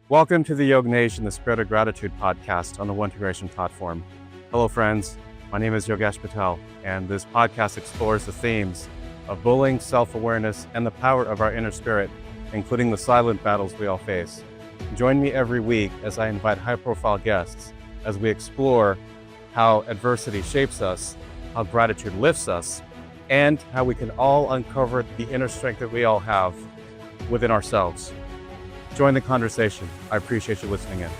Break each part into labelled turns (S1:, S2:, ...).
S1: Welcome to the YoggNation, the Spirit of Gratitude podcast on the One Integration platform. Hello, friends. My name is Yogi Patel, and this podcast explores the themes of bullying, self-awareness, and the power of our inner spirit, including the silent battles we all face. Join me every week as I invite high-profile guests as we explore how adversity shapes us, how gratitude lifts us, and how we can all uncover the inner strength that we all have within ourselves. Join the conversation. I appreciate you listening in.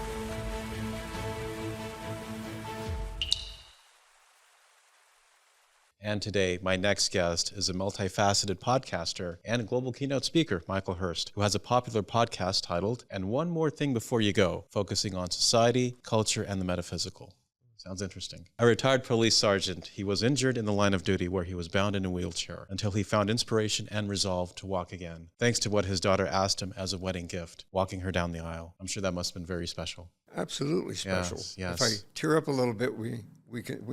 S2: And today, my next guest is a multifaceted podcaster and global keynote speaker, Michael Herst, who has a popular podcast titled, "And One More Thing Before You Go," focusing on society, culture, and the metaphysical. Sounds interesting. A retired police sergeant, he was injured in the line of duty where he was bound in a wheelchair until he found inspiration and resolve to walk again, thanks to what his daughter asked him as a wedding gift, walking her down the aisle. I'm sure that must have been very special.
S3: Absolutely special.
S2: Yes.
S3: If I tear up a little bit, we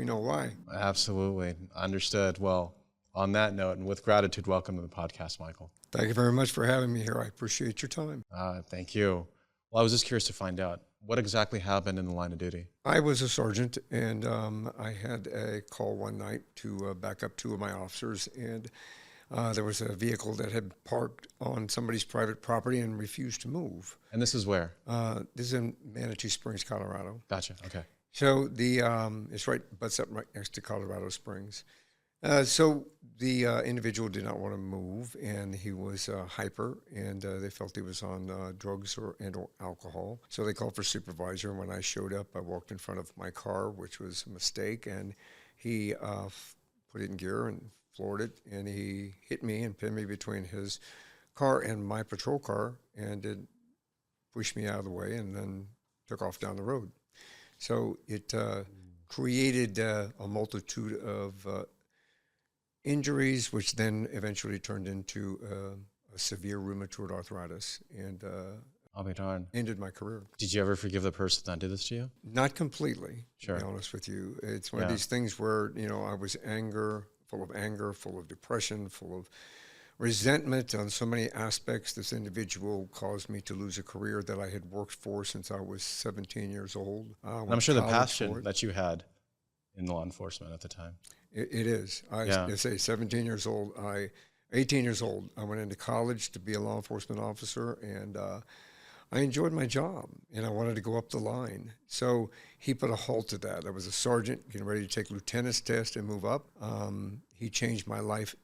S3: know why.
S2: Absolutely. Understood. Well, on that note, and with gratitude, welcome to the podcast, Michael.
S3: Thank you very much for having me here. I appreciate your time.
S2: Thank you. Well, I was just curious to find out, what exactly happened in the line of duty?
S3: I was a sergeant, and I had a call one night to back up two of my officers, and there was a vehicle that had parked on somebody's private property and refused to move.
S2: And this is where?
S3: This is in Manitou Springs, Colorado.
S2: Gotcha. Okay.
S3: So it's butts up right next to Colorado Springs. So the individual did not want to move, and he was hyper, and they felt he was on drugs or alcohol. So they called for a supervisor, and when I showed up, I walked in front of my car, which was a mistake, and he put it in gear and floored it, and he hit me and pinned me between his car and my patrol car, and it pushed me out of the way and then took off down the road. So it created a multitude of injuries, which then eventually turned into a severe rheumatoid arthritis and
S2: I'll be darned.
S3: ended my career.
S2: Did you ever forgive the person that did this to you?
S3: Not completely,
S2: Sure.
S3: to be honest with you. It's one of these things where, I was full of depression, full of resentment on so many aspects. This individual caused me to lose a career that I had worked for since I was 17 years old.
S2: And I'm sure the passion that you had in law enforcement at the time.
S3: It is. I say 17 years old. 18 years old, I went into college to be a law enforcement officer, and I enjoyed my job, and I wanted to go up the line. So he put a halt to that. I was a sergeant getting ready to take lieutenant's test and move up. He changed my life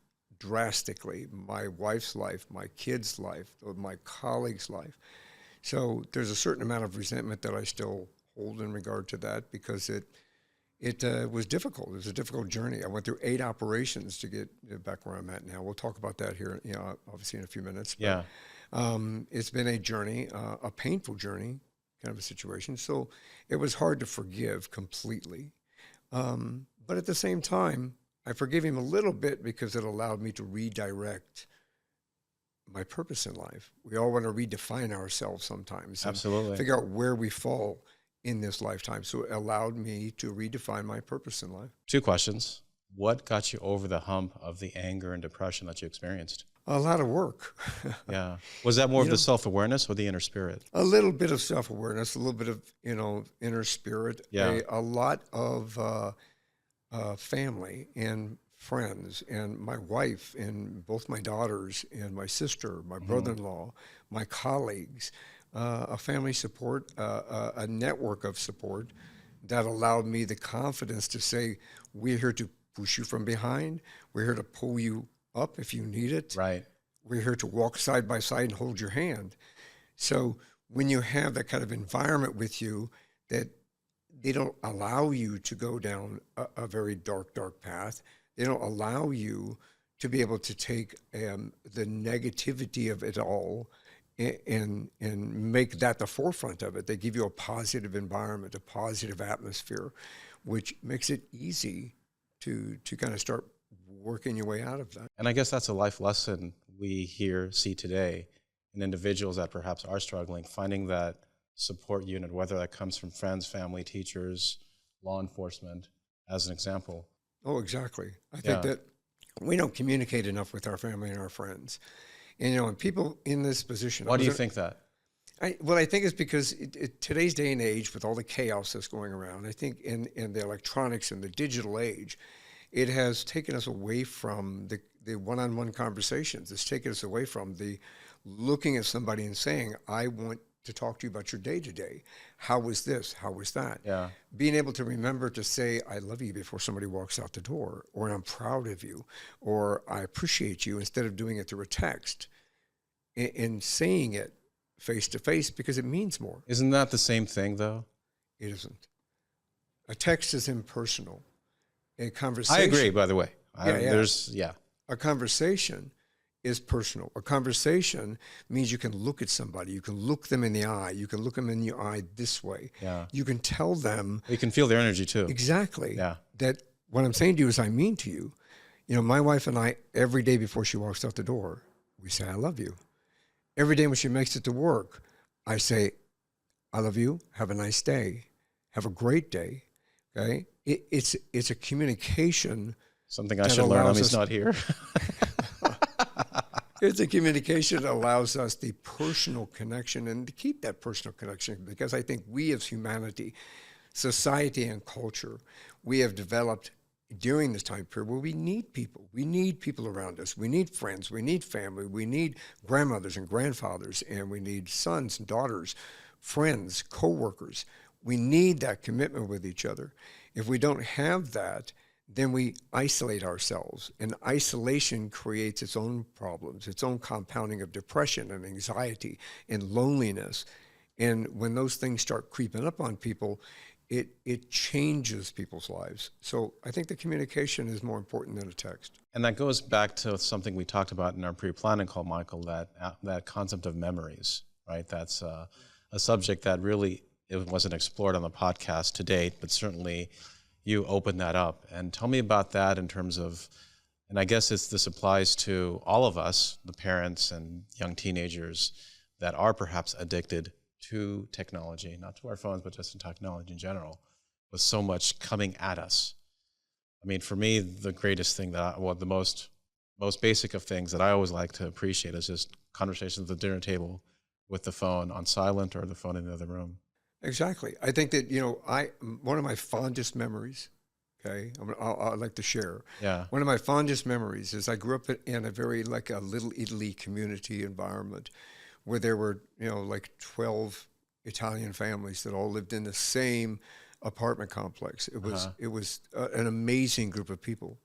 S3: drastically, my wife's life, my kids' life, my colleagues' life. So there's a certain amount of resentment that I still hold in regard to that, because it was difficult. It was a difficult journey. I went through 8 operations to get back where I'm at now. We'll talk about that here, obviously in a few minutes. But, it's been a journey, a painful journey, kind of a situation. So it was hard to forgive completely. But at the same time, I forgave him a little bit because it allowed me to redirect my purpose in life. We all want to redefine ourselves sometimes.
S2: Absolutely.
S3: Figure out where we fall in this lifetime. So it allowed me to redefine my purpose in life.
S2: 2 questions. What got you over the hump of the anger and depression that you experienced?
S3: A lot of work.
S2: Yeah. Was that more of the self-awareness or the inner spirit?
S3: A little bit of self-awareness, a little bit of, inner spirit.
S2: Yeah.
S3: A lot of family and friends, and my wife, and both my daughters, and my sister, my brother-in-law, my colleagues, a family support, a network of support that allowed me the confidence to say, we're here to push you from behind. We're here to pull you up if you need it.
S2: Right.
S3: We're here to walk side by side and hold your hand. So when you have that kind of environment with you, that they don't allow you to go down a very dark path. They don't allow you to be able to take the negativity of it all and make that the forefront of it. They give you a positive environment, a positive atmosphere, which makes it easy to kind of start working your way out of that.
S2: And I guess that's a life lesson we see today in individuals that perhaps are struggling, finding that support unit, whether that comes from friends, family, teachers, law enforcement, as an example.
S3: Oh, exactly. I think that we don't communicate enough with our family and our friends. And, and people in this position.
S2: Why do you think that?
S3: I think it's because today's day and age, with all the chaos that's going around, I think in the electronics and the digital age, it has taken us away from the one-on-one conversations. It's taken us away from the looking at somebody and saying, I want to talk to you about your day-to-day. How was this? How was that?
S2: Yeah.
S3: Being able to remember to say, I love you before somebody walks out the door, or I'm proud of you, or I appreciate you, instead of doing it through a text, and saying it face-to-face, because it means more.
S2: Isn't that the same thing, though?
S3: It isn't. A text is impersonal. A conversation.
S2: I agree, by the way.
S3: Yeah. A conversation is personal. A conversation means you can look at somebody. You can look them in the eye. You can look them in your eye this way.
S2: Yeah.
S3: You can tell them.
S2: You can feel their energy, too.
S3: Exactly.
S2: Yeah.
S3: That what I'm saying to you is I mean to you. You know, my wife and I, every day before she walks out the door, we say, I love you. Every day when she makes it to work, I say, I love you. Have a nice day. Have a great day. Okay? It's a communication.
S2: Something I should learn when he's not here.
S3: It's a communication that allows us the personal connection, and to keep that personal connection, because I think we as humanity, society and culture, we have developed during this time period where we need people. We need people around us. We need friends. We need family. We need grandmothers and grandfathers, and we need sons and daughters, friends, coworkers. We need that commitment with each other. If we don't have that, then we isolate ourselves, and isolation creates its own problems, its own compounding of depression and anxiety and loneliness. And when those things start creeping up on people, it changes people's lives. So I think the communication is more important than a text.
S2: And that goes back to something we talked about in our pre-planning call, Michael, that concept of memories, right? That's a subject that really it wasn't explored on the podcast to date, but certainly you opened that up. And tell me about that in terms of, and I guess this applies to all of us, the parents and young teenagers that are perhaps addicted to technology, not to our phones, but just in technology in general, with so much coming at us. I mean, for me, the greatest thing the most basic of things that I always like to appreciate is just conversations at the dinner table with the phone on silent or the phone in the other room.
S3: Exactly. I think that, one of my fondest memories, okay, I'd like to share.
S2: Yeah.
S3: One of my fondest memories is I grew up in a very, like a Little Italy community environment where there were, 12 Italian families that all lived in the same apartment complex. It was an amazing group of people.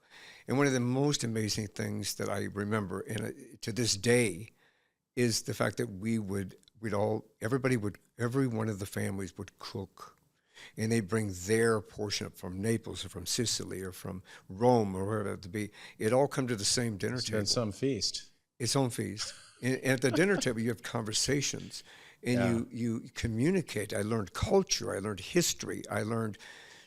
S3: And one of the most amazing things that I remember, and to this day, is the fact that every one of the families would cook, and they'd bring their portion up from Naples or from Sicily or from Rome or wherever it to be. It all come to the same dinner table.
S2: It's some feast.
S3: Its own feast. And at the dinner table, you have conversations, and you communicate. I learned culture. I learned history. I learned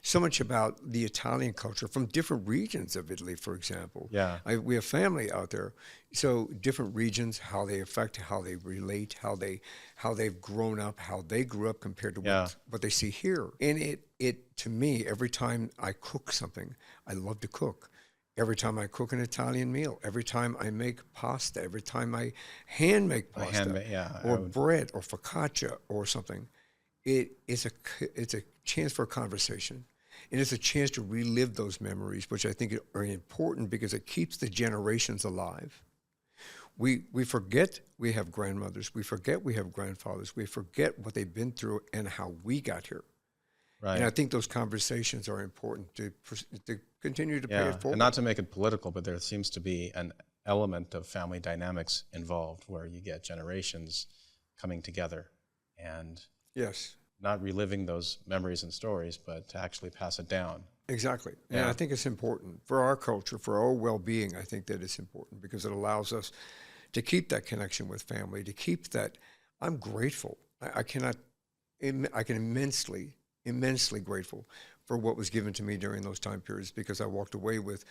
S3: so much about the Italian culture from different regions of Italy, for example.
S2: Yeah.
S3: We have family out there. So different regions, how they affect, how they relate, how they've grown up, how they grew up compared to what they see here. And it to me, every time I cook something, I love to cook. Every time I cook an Italian meal, every time I make pasta, every time I hand make pasta, or bread or focaccia or something, it's a chance for a conversation. And it's a chance to relive those memories, which I think are important because it keeps the generations alive. We forget we have grandmothers. We forget we have grandfathers. We forget what they've been through and how we got here. Right. And I think those conversations are important to continue to pay it forward.
S2: And not to make it political, but there seems to be an element of family dynamics involved where you get generations coming together and not reliving those memories and stories, but to actually pass it down.
S3: Exactly. And I think it's important for our culture, for our well-being. I think that it's important because it allows us to keep that connection with family, to keep that. I'm grateful. I can immensely grateful for what was given to me during those time periods, because I walked away with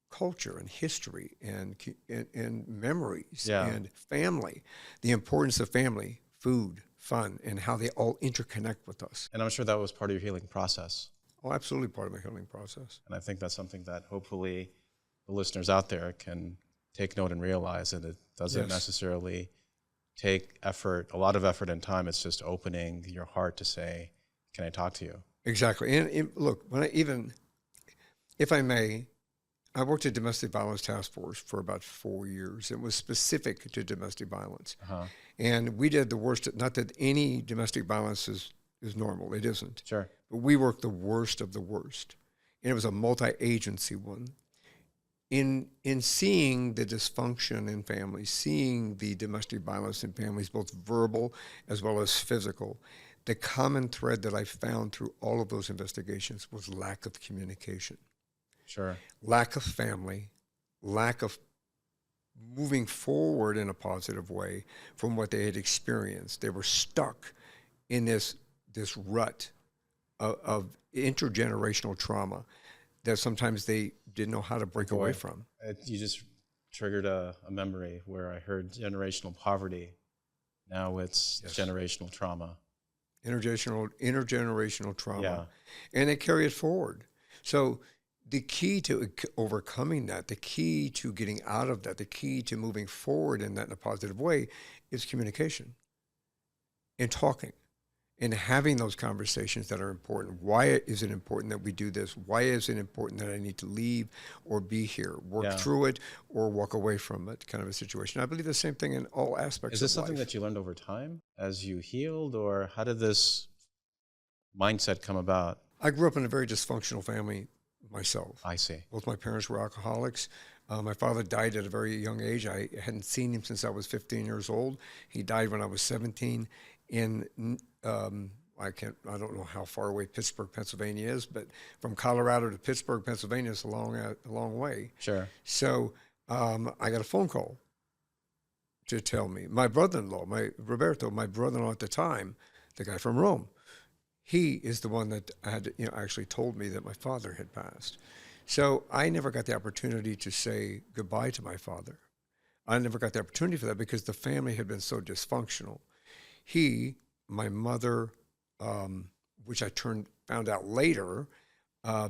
S3: culture and history and memories and family, the importance of family, food, fun, and how they all interconnect with us.
S2: And I'm sure that was part of your healing process.
S3: Oh, absolutely part of my healing process.
S2: And I think that's something that hopefully the listeners out there can take note and realize that it doesn't necessarily take effort, a lot of effort and time. It's just opening your heart to say, can I talk to you?
S3: Exactly. And look, if I may, I worked at Domestic Violence Task Force for about 4 years. It was specific to domestic violence.
S2: Uh-huh.
S3: And we did the worst, not that any domestic violence is normal, it isn't.
S2: Sure.
S3: But we worked the worst of the worst. And it was a multi-agency one. In seeing the dysfunction in families, seeing the domestic violence in families, both verbal as well as physical, the common thread that I found through all of those investigations was lack of communication.
S2: Sure.
S3: Lack of family, lack of moving forward in a positive way from what they had experienced. They were stuck in this rut of intergenerational trauma that sometimes they didn't know how to break away from.
S2: You just triggered a memory where I heard generational poverty. Now it's generational trauma.
S3: Intergenerational trauma.
S2: Yeah.
S3: And they carry it forward. So the key to overcoming that, the key to getting out of that, the key to moving forward in that in a positive way is communication and talking and having those conversations that are important. Why is it important that we do this? Why is it important that I need to leave or be here, work through it or walk away from it, kind of a situation? I believe the same thing in all aspects of life.
S2: Is this something that you learned over time as you healed, or how did this mindset come about?
S3: I grew up in a very dysfunctional family myself.
S2: I see.
S3: Both my parents were alcoholics. My father died at a very young age. I hadn't seen him since I was 15 years old. He died when I was 17 in, I don't know how far away Pittsburgh, Pennsylvania is, but from Colorado to Pittsburgh, Pennsylvania is a long way.
S2: Sure.
S3: So I got a phone call to tell me. My brother-in-law, Roberto, my brother-in-law at the time, the guy from Rome, he is the one that had, actually told me that my father had passed. So I never got the opportunity to say goodbye to my father. I never got the opportunity for that because the family had been so dysfunctional. He, my mother, which I found out later,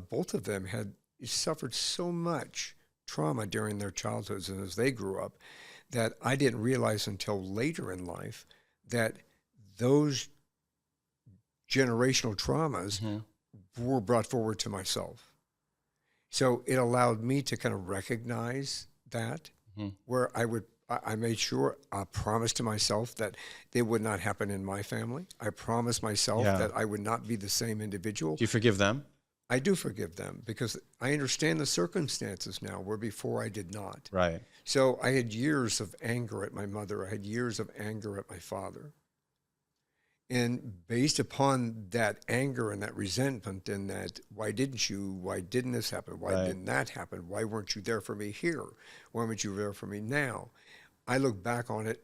S3: both of them had suffered so much trauma during their childhoods and as they grew up that I didn't realize until later in life that those generational traumas were brought forward to myself. So it allowed me to kind of recognize that, where I made sure, I promised to myself that it would not happen in my family. I promised myself that I would not be the same individual.
S2: Do you forgive them?
S3: I do forgive them because I understand the circumstances now where before I did not.
S2: Right.
S3: So I had years of anger at my mother. I had years of anger at my father. And based upon that anger and that resentment and that, why didn't this happen? Why didn't that happen? Why weren't you there for me here? Why weren't you there for me now? I look back on it.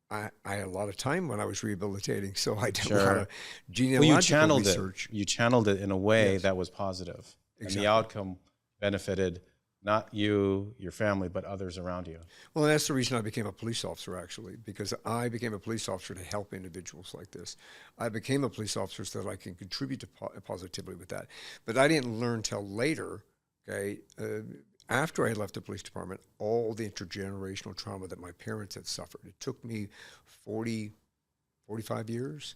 S3: I had a lot of time when I was rehabilitating, so I did a lot of genealogical research.
S2: You channeled it in a way that was positive. Exactly. And the outcome benefited not you, your family, but others around you.
S3: Well, that's the reason I became a police officer, actually, because I became a police officer to help individuals like this. I became a police officer so that I can contribute to positively with that. But I didn't learn till later, after I left the police department, all the intergenerational trauma that my parents had suffered. It took me 45 years,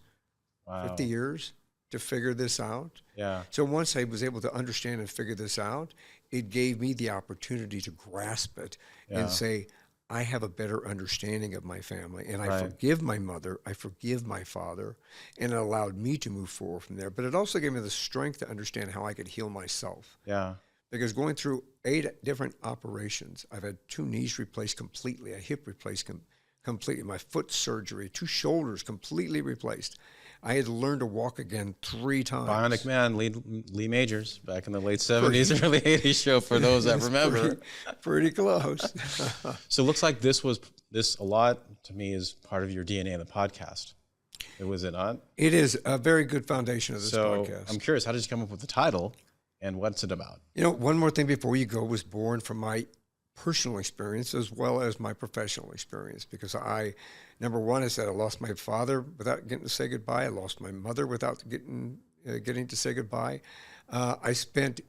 S3: 50 years to figure this out.
S2: Yeah.
S3: So once I was able to understand and figure this out, it gave me the opportunity to grasp it and say, I have a better understanding of my family, and I forgive my mother, I forgive my father, and it allowed me to move forward from there. But it also gave me the strength to understand how I could heal myself.
S2: Yeah.
S3: Because going through 8 different operations, I've had 2 knees replaced completely, a hip replaced completely, my foot surgery, 2 shoulders completely replaced. I had to learn to walk again 3 times.
S2: Bionic Man, Lee Majors, back in the late 70s, early 80s show, for those that remember.
S3: Pretty close.
S2: So it looks like this a lot, to me, is part of your DNA in the podcast. Was it not?
S3: It is a very good foundation of this podcast.
S2: I'm curious, how did you come up with the title, and what's it about?
S3: One more thing before you go was born from my personal experience as well as my professional experience, because number one is that I lost my father without getting to say goodbye. I lost my mother without getting to say goodbye. I spent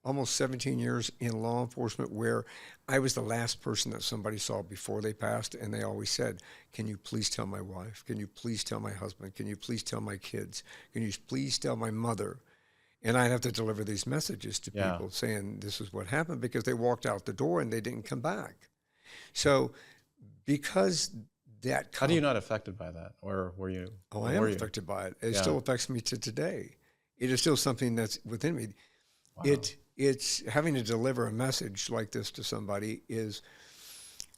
S3: almost 17 years in law enforcement where I was the last person that somebody saw before they passed, and they always said, can you please tell my wife? Can you please tell my husband? Can you please tell my kids? Can you please tell my mother? And I'd have to deliver these messages to people saying this is what happened because they walked out the door and they didn't come back. So because that...
S2: How are you not affected by that? Or were you?
S3: Oh, I am affected by it. It still affects me to today. It is still something that's within me. Wow. It's having to deliver a message like this to somebody is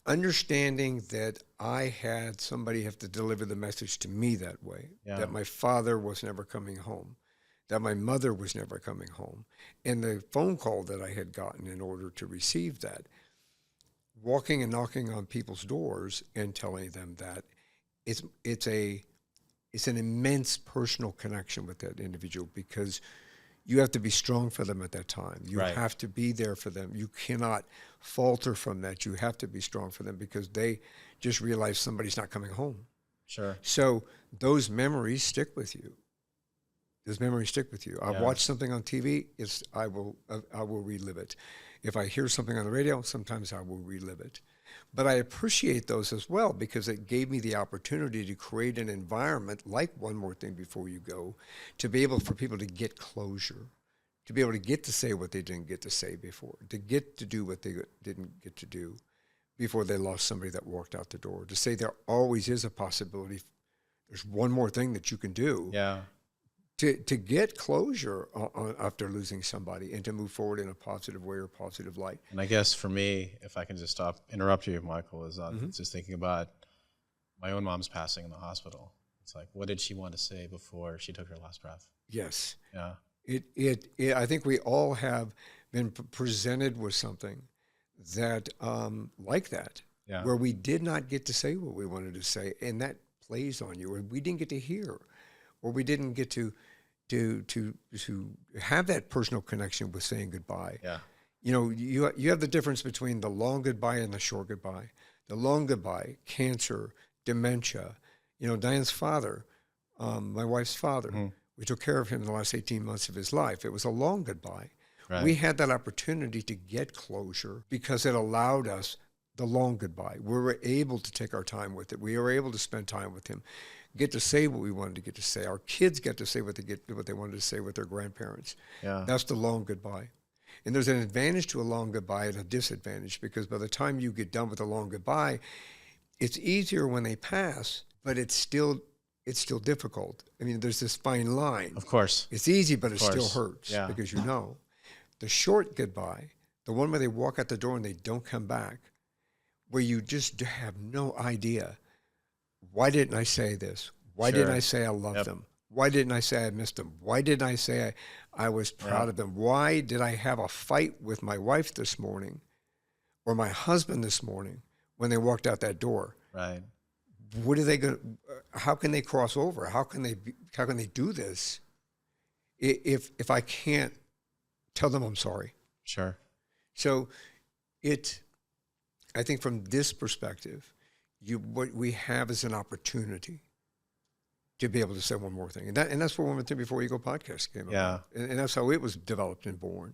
S3: understanding that I had somebody have to deliver the message to me that way, that my father was never coming home, that my mother was never coming home. And the phone call that I had gotten in order to receive that, walking and knocking on people's doors and telling them that it's an immense personal connection with that individual because you have to be strong for them at that time. You have to be there for them. You cannot falter from that. You have to be strong for them because they just realize somebody's not coming home.
S2: Sure.
S3: So those memories stick with you. Those memories stick with you. I watch something on TV, I will relive it. If I hear something on the radio, sometimes I will relive it. But I appreciate those as well because it gave me the opportunity to create an environment like One More Thing Before You Go, to be able for people to get closure, to be able to get to say what they didn't get to say before, to get to do what they didn't get to do before they lost somebody that walked out the door, to say there always is a possibility. There's one more thing that you can do.
S2: Yeah.
S3: To get closure after losing somebody and to move forward in a positive way or positive light.
S2: And I guess for me, if I can just interrupt you, Michael, is just thinking about my own mom's passing in the hospital. It's like, what did she want to say before she took her last breath?
S3: Yes.
S2: Yeah.
S3: I think we all have been presented with something that, like that, where we did not get to say what we wanted to say, and that plays on you, or we didn't get to hear, or we didn't get to have that personal connection with saying goodbye.
S2: Yeah.
S3: You know, you have the difference between the long goodbye and the short goodbye. The long goodbye, cancer, dementia. You know, Diane's father, my wife's father, we took care of him in the last 18 months of his life. It was a long goodbye. Right. We had that opportunity to get closure because it allowed us the long goodbye. We were able to take our time with it. We were able to spend time with him, get to say what we wanted to get to say. Our kids get to say what they wanted to say with their grandparents. Yeah. That's the long goodbye. And there's an advantage to a long goodbye and a disadvantage because by the time you get done with a long goodbye, it's easier when they pass, but it's still difficult. I mean, there's this fine line.
S2: Of course.
S3: It's easy, but it still hurts because you know. The short goodbye, the one where they walk out the door and they don't come back, where you just have no idea, why didn't I say this? Why didn't I say I loved them? Why didn't I say I missed them? Why didn't I say I was proud of them? Why did I have a fight with my wife this morning or my husband this morning when they walked out that door?
S2: Right.
S3: What are they going? How can they cross over? How can they do this if I can't tell them I'm sorry?
S2: Sure.
S3: So I think from this perspective, what we have is an opportunity to be able to say one more thing. And that's what One More Thing Before You Go podcast came about. And that's how it was developed and born.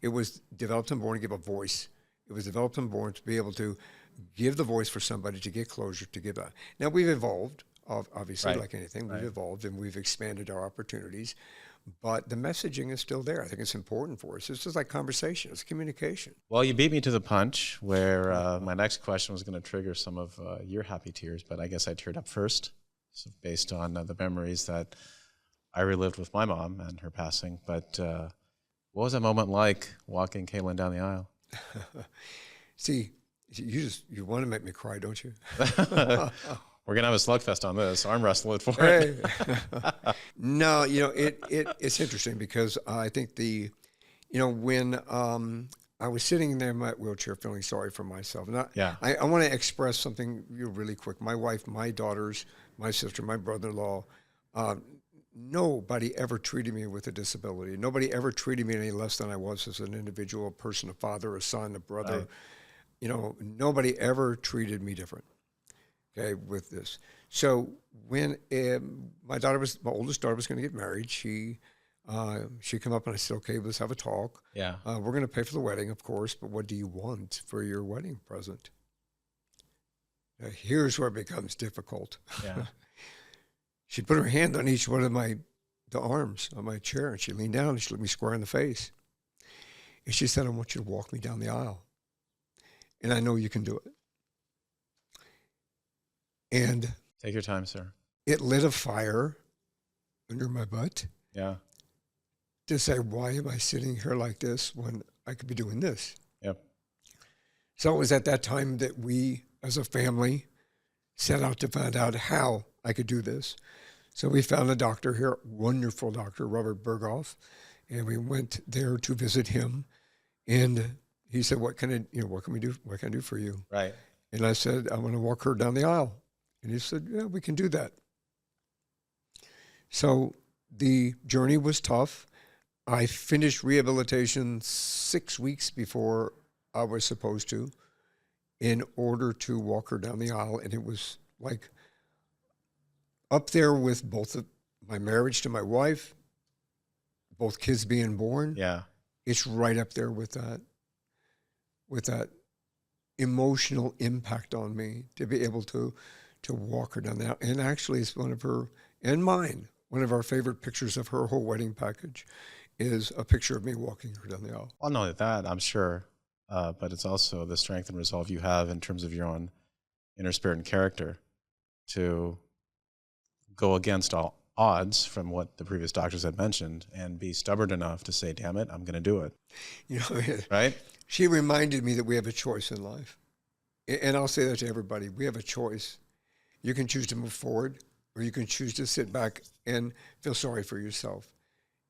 S3: It was developed and born to give a voice. It was developed and born to be able to give the voice for somebody to get closure, to give that. Now, we've evolved, obviously, like anything. We've evolved and we've expanded our opportunities. But the messaging is still there. I think it's important for us. It's just like conversation. It's communication.
S2: Well, you beat me to the punch where my next question was going to trigger some of your happy tears, but I guess I teared up first, so based on the memories that I relived with my mom and her passing. But what was that moment like walking Caitlin down the aisle?
S3: See, you want to make me cry, don't you?
S2: We're going to have a slugfest on this. Arm wrestle it for it.
S3: No, it's interesting because I think when I was sitting there in my wheelchair feeling sorry for myself. And I want to express something really quick. My wife, my daughters, my sister, my brother-in-law, nobody ever treated me with a disability. Nobody ever treated me any less than I was as an individual, a person, a father, a son, a brother. Right. You know, nobody ever treated me different, okay, with this. So when my oldest daughter was going to get married, she She came up and I said, okay, let's have a talk.
S2: Yeah.
S3: We're going to pay for the wedding, of course, but what do you want for your wedding present? Now, here's where it becomes difficult.
S2: Yeah.
S3: She put her hand on each one of the arms on my chair, and she leaned down and she looked me square in the face. And she said, I want you to walk me down the aisle. And I know you can do it. And
S2: Take your time, sir.
S3: it lit a fire under my butt
S2: Yeah.
S3: to say, why am I sitting here like this when I could be doing this?
S2: Yep.
S3: So it was at that time that we, as a family, set out to find out how I could do this. So we found a doctor here, wonderful doctor, Robert Berghoff, and we went there to visit him. And he said, what can we do? What can I do for you?
S2: Right.
S3: And I said, I want to walk her down the aisle. And he said, yeah, we can do that. So the journey was tough. I finished rehabilitation 6 weeks before I was supposed to in order to walk her down the aisle. And it was like up there with both of my marriage to my wife, both kids being born.
S2: Yeah.
S3: It's right up there with that emotional impact on me to be able to walk her down the aisle. And actually it's one of her and mine, one of our favorite pictures of her whole wedding package is a picture of me walking her down the aisle.
S2: Well, not only that, I'm sure, but it's also the strength and resolve you have in terms of your own inner spirit and character to go against all odds from what the previous doctors had mentioned and be stubborn enough to say, damn it, I'm going to do it.
S3: You know,
S2: Right?
S3: she reminded me that we have a choice in life. And I'll say that to everybody. We have a choice. You can choose to move forward, or you can choose to sit back and feel sorry for yourself.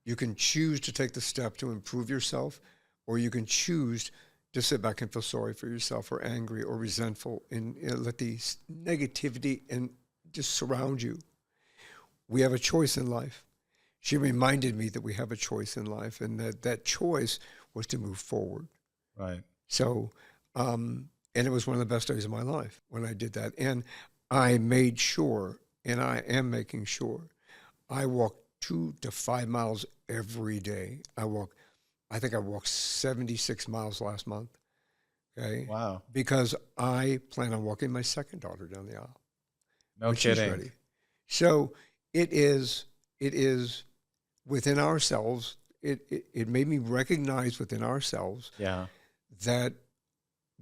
S3: You can choose to take the step to improve yourself, or you can choose to sit back and feel sorry for yourself or angry or resentful and let the negativity and just surround you. We have a choice in life. She reminded me that we have a choice in life and that choice was to move forward.
S2: Right.
S3: So, and it was one of the best days of my life when I did that. And I made sure, and I am making sure, I walk 2 to 5 miles every day. I think I walked 76 miles last month. Okay.
S2: Wow.
S3: Because I plan on walking my second daughter down the aisle.
S2: No
S3: when she's
S2: kidding.
S3: ready. So it is within ourselves. It made me recognize within ourselves
S2: Yeah.
S3: that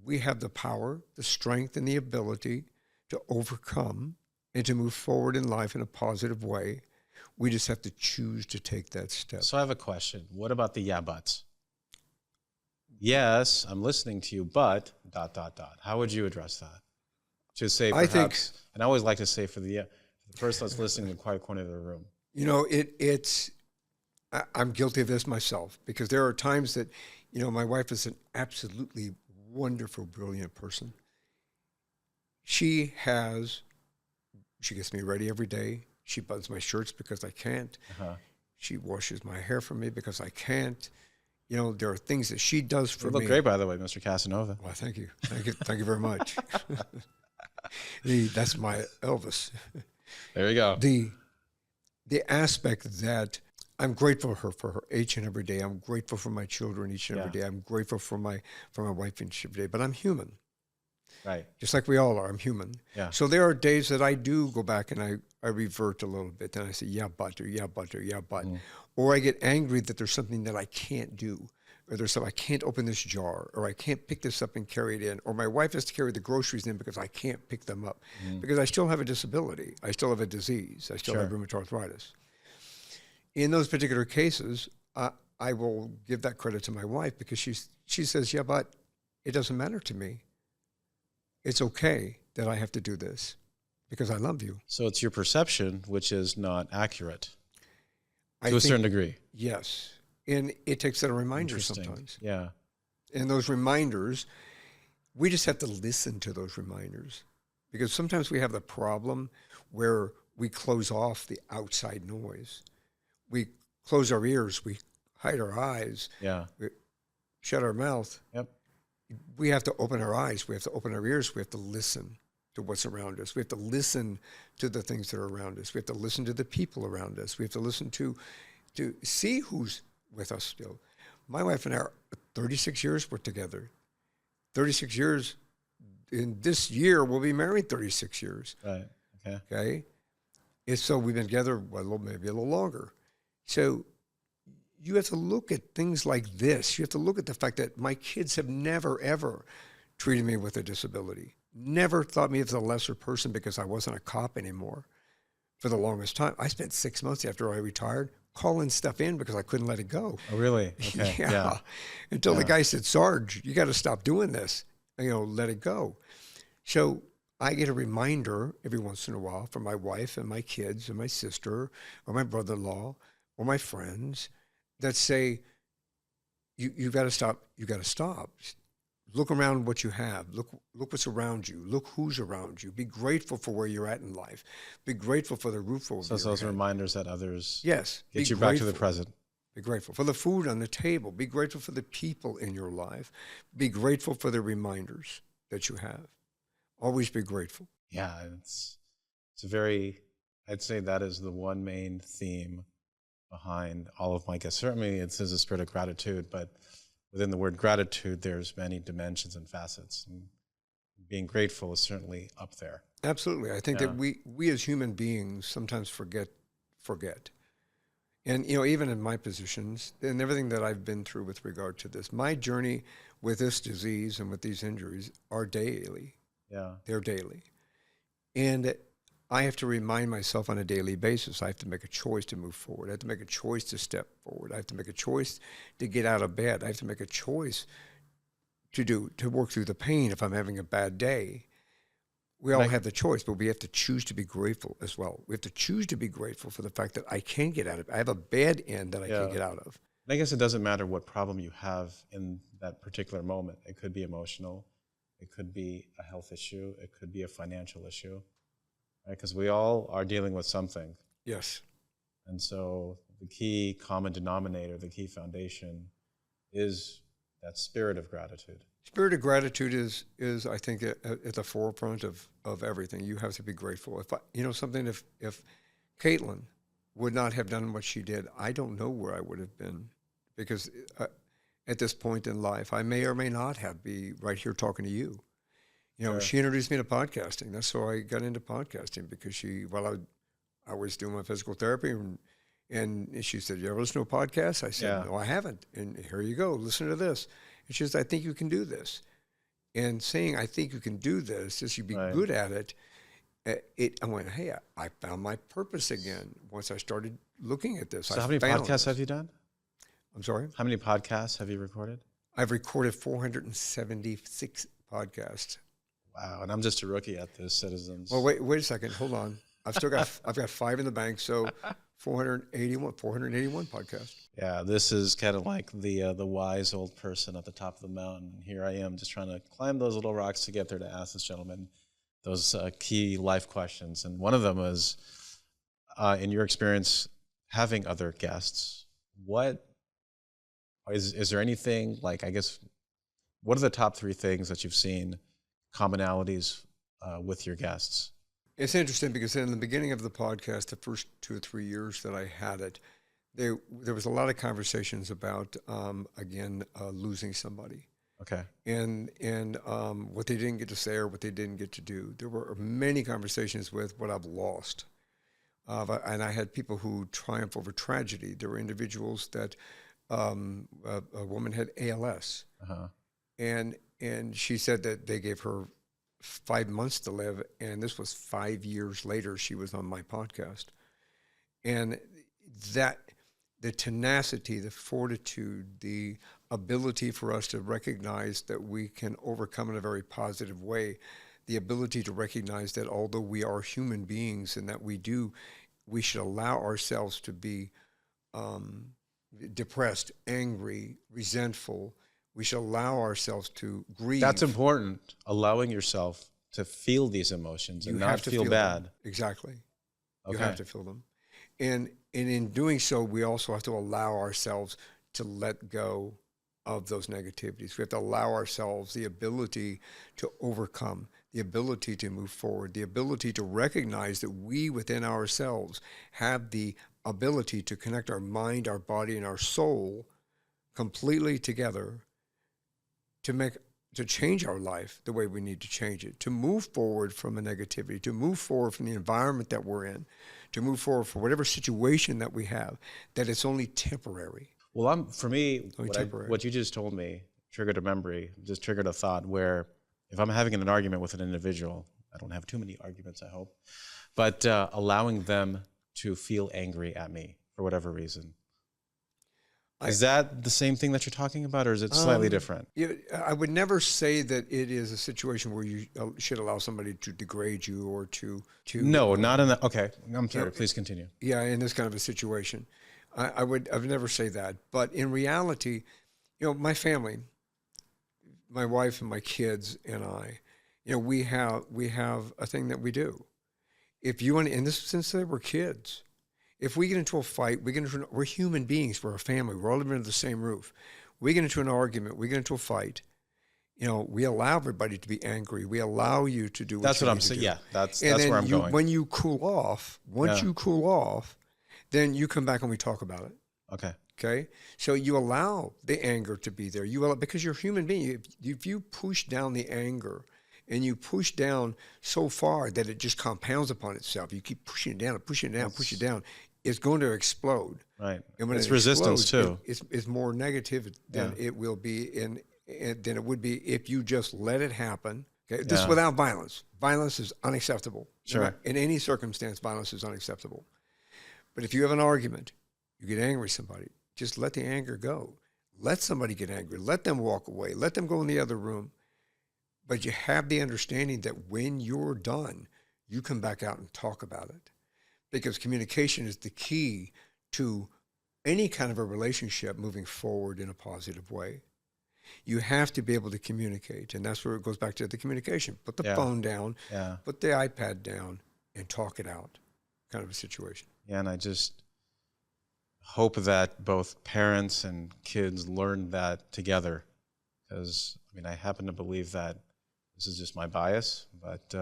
S3: we have the power, the strength, and the ability to overcome and to move forward in life in a positive way. We just have to choose to take that step.
S2: So I have a question. What about the yeah buts? Yes, I'm listening to you, but ... How would you address that? To say perhaps, and I always like to say for the person that's listening in the quiet corner of the room.
S3: You know, I'm guilty of this myself because there are times that, you know, my wife is an absolutely wonderful, brilliant person. She gets me ready every day. She buttons my shirts because I can't.
S2: Uh-huh.
S3: She washes my hair for me because I can't. You know, there are things that she does for me.
S2: You look great, by the way, Mr. Casanova.
S3: Well, thank you. Thank you very much. That's my Elvis.
S2: There you go.
S3: The aspect that I'm grateful for her each and every day. I'm grateful for my children each and every day. I'm grateful for my wife each and every day. But I'm human.
S2: Right.
S3: Just like we all are. I'm human.
S2: Yeah.
S3: So there are days that I do go back and I revert a little bit. And I say, yeah, but, or yeah, but, or yeah, but. Mm. Or I get angry that there's something that I can't do. Or there's something, I can't open this jar. Or I can't pick this up and carry it in. Or my wife has to carry the groceries in because I can't pick them up. Mm. Because I still have a disability. I still have a disease. I still have rheumatoid arthritis. In those particular cases, I will give that credit to my wife because she says, yeah, but it doesn't matter to me. It's okay that I have to do this because I love you.
S2: So it's your perception, which is not accurate to a certain degree.
S3: Yes. And it takes that a reminder sometimes.
S2: Yeah.
S3: And those reminders, we just have to listen to those reminders because sometimes we have the problem where we close off the outside noise. We close our ears, we hide our eyes, we shut our mouth.
S2: Yep.
S3: We have to open our eyes, we have to open our ears, we have to listen to what's around us. We have to listen to the things that are around us. We have to listen to the people around us. We have to listen to to see who's with us still. My wife and I are 36 years we're together. 36 years. In this year, we'll be married 36 years.
S2: Right. Okay.
S3: Okay. And so we've been together, well, maybe a little longer. So you have to look at things like this. You have to look at the fact that my kids have never, ever treated me with a disability. Never thought me as a lesser person because I wasn't a cop anymore for the longest time. I spent 6 months after I retired calling stuff in because I couldn't let it go.
S2: Oh, really? Okay.
S3: Yeah. Until the guy said, Sarge, you got to stop doing this. Let it go. So I get a reminder every once in a while from my wife and my kids and my sister or my brother-in-law or my friends that say, you got to stop. You got to stop. Look around what you have. Look what's around you. Look who's around you. Be grateful for where you're at in life. Be grateful for the roof over your
S2: So those
S3: head.
S2: reminders that others
S3: Yes,
S2: get you back to the present.
S3: Be grateful for the food on the table. Be grateful for the people in your life. Be grateful for the reminders that you have. Always be grateful.
S2: Yeah, it's a very, I'd say that is the one main theme behind all of my guests. Certainly it's a spirit of gratitude, but within the word gratitude, there's many dimensions and facets. And being grateful is certainly up there.
S3: Absolutely. I think that we as human beings sometimes forget. And, even in my positions and everything that I've been through with regard to this, my journey with this disease and with these injuries are daily.
S2: Yeah.
S3: They're daily. And I have to remind myself on a daily basis, I have to make a choice to move forward. I have to make a choice to step forward. I have to make a choice to get out of bed. I have to make a choice to work through the pain if I'm having a bad day. We all have the choice, but we have to choose to be grateful as well. We have to choose to be grateful for the fact that I can get out of it. I have a bad end that I can get out of.
S2: I guess it doesn't matter what problem you have in that particular moment. It could be emotional. It could be a health issue. It could be a financial issue, right? Because we all are dealing with something.
S3: Yes.
S2: And so the key common denominator, the key foundation is that spirit of gratitude.
S3: Spirit of gratitude is I think, at the forefront of everything. You have to be grateful. If Caitlin would not have done what she did, I don't know where I would have been, because at this point in life, I may or may not be right here talking to you. She introduced me to podcasting. That's how I got into podcasting, because I was doing my physical therapy, and she said, "You ever listen to a podcast?" I said, "No, I haven't." And here you go, listen to this. And she says, "I think you can do this." And saying, "I think you can do this," just you be good at it. I went, hey, I found my purpose again once I started looking at this.
S2: So how many podcasts have you done?
S3: I'm sorry?
S2: How many podcasts have you recorded?
S3: I've recorded 476 podcasts.
S2: Wow, and I'm just a rookie at this, citizens.
S3: Well, wait a second. Hold on. I've got 5 in the bank, so 481 podcasts.
S2: Yeah, this is kind of like the wise old person at the top of the mountain. Here I am just trying to climb those little rocks to get there to ask this gentleman those key life questions. And one of them is, in your experience having other guests, what is there anything, like, I guess, what are the top 3 things that you've seen commonalities with your guests?
S3: It's interesting because in the beginning of the podcast, the first 2 or 3 years that I had it, there was a lot of conversations about, losing somebody.
S2: Okay.
S3: And what they didn't get to say or what they didn't get to do. There were many conversations with what I've lost. And I had people who triumph over tragedy. There were individuals that, a woman had ALS. Uh-huh. And she said that they gave her 5 months to live, and this was 5 years later she was on my podcast. And that, the tenacity, the fortitude, the ability for us to recognize that we can overcome in a very positive way, the ability to recognize that although we are human beings and that we should allow ourselves to be depressed, angry, resentful. We should allow ourselves to grieve.
S2: That's important, allowing yourself to feel these emotions and not feel bad.
S3: Them. Exactly.
S2: Okay.
S3: You have to feel them. And in doing so, we also have to allow ourselves to let go of those negativities. We have to allow ourselves the ability to overcome, the ability to move forward, the ability to recognize that we within ourselves have the ability to connect our mind, our body, and our soul completely together to change our life the way we need to change it, to move forward from a negativity, to move forward from the environment that we're in, to move forward for whatever situation that we have, that it's only temporary.
S2: Well, for me, what you just told me triggered a memory, just triggered a thought where if I'm having an argument with an individual, I don't have too many arguments, I hope, but allowing them to feel angry at me for whatever reason. Is that the same thing that you're talking about, or is it slightly different?
S3: I would never say that it is a situation where you should allow somebody to degrade you or to.
S2: No, not in that. Okay, I'm sorry. Please continue.
S3: Yeah, in this kind of a situation, I would never say that. But in reality, my family, my wife and my kids and I, we have a thing that we do. If you want, in this sense, they were kids. If we get into a fight, we're human beings, we're a family, we're all living under the same roof. We get into an argument, we get into a fight, we allow everybody to be angry. We allow you to do what
S2: that's
S3: you
S2: what
S3: need
S2: I'm saying.
S3: to do.
S2: Yeah, that's where I'm going.
S3: When you cool off, you cool off, then you come back and we talk about it. Okay. So you allow the anger to be there. Because you're a human being. If you push down the anger, and you push down so far that it just compounds upon itself, you keep pushing it down and pushing it down, push it down, it's going to explode.
S2: Right.
S3: And when
S2: it's
S3: it
S2: resistance
S3: explodes,
S2: too.
S3: It's more negative than it will be than it would be if you just let it happen. Okay. This is without violence. Violence is unacceptable.
S2: Sure.
S3: In any circumstance, violence is unacceptable. But if you have an argument, you get angry with somebody, just let the anger go. Let somebody get angry. Let them walk away. Let them go in the other room. But you have the understanding that when you're done, you come back out and talk about it. Because communication is the key to any kind of a relationship moving forward in a positive way. You have to be able to communicate. And that's where it goes back to the communication. Put the phone down, put the iPad down, and talk it out, kind of a situation.
S2: Yeah, and I just hope that both parents and kids learn that together. Because, I happen to believe that this is just my bias, but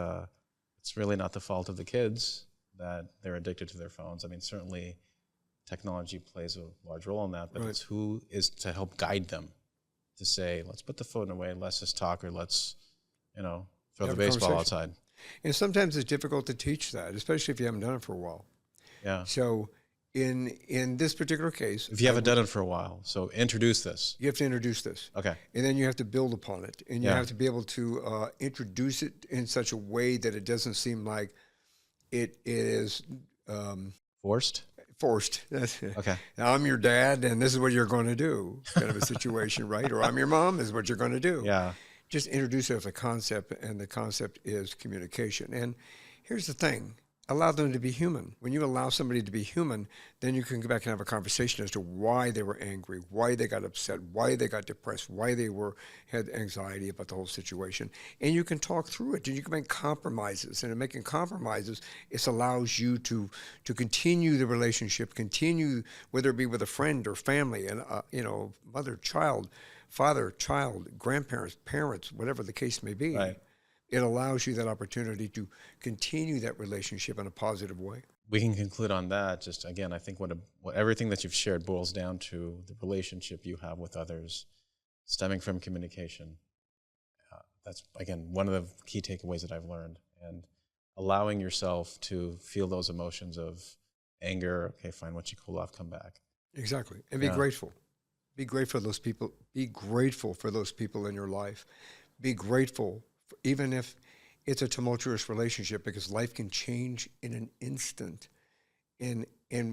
S2: it's really not the fault of the kids that they're addicted to their phones. Certainly technology plays a large role in that, but it's who is to help guide them to say, let's put the phone away, let's just talk, or let's, throw the baseball outside.
S3: And sometimes it's difficult to teach that, especially if you haven't done it for a while.
S2: Yeah.
S3: So in this particular case,
S2: if you haven't done it for a while, so introduce this.
S3: You have to introduce this.
S2: Okay.
S3: And then you have to build upon it. And you have to be able to introduce it in such a way that it doesn't seem like it is
S2: forced.
S3: Okay. Now, I'm your dad, and this is what you're going to do, kind of a situation, right? Or I'm your mom, this is what you're going to do.
S2: Yeah.
S3: Just introduce it as a concept, and the concept is communication. And here's the thing. Allow them to be human. When you allow somebody to be human, then you can go back and have a conversation as to why they were angry, why they got upset, why they got depressed, why they had anxiety about the whole situation. And you can talk through it, and you can make compromises. And in making compromises, it allows you to continue the relationship, continue, whether it be with a friend or family, and mother, child, father, child, grandparents, parents, whatever the case may be.
S2: Right.
S3: It allows you that opportunity to continue that relationship in a positive way.
S2: We can conclude on that. Just again, I think what everything that you've shared boils down to the relationship you have with others, stemming from communication. That's again one of the key takeaways that I've learned, and allowing yourself to feel those emotions of anger. Okay, fine. Once you cool off, come back.
S3: Exactly, and be grateful. Be grateful for those people. Be grateful for those people in your life. Be grateful. Even if it's a tumultuous relationship, because life can change in an instant, and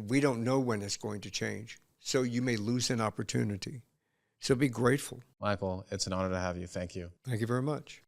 S3: we don't know when it's going to change. So you may lose an opportunity. So be grateful.
S2: Michael, it's an honor to have you. Thank you.
S3: Thank you very much.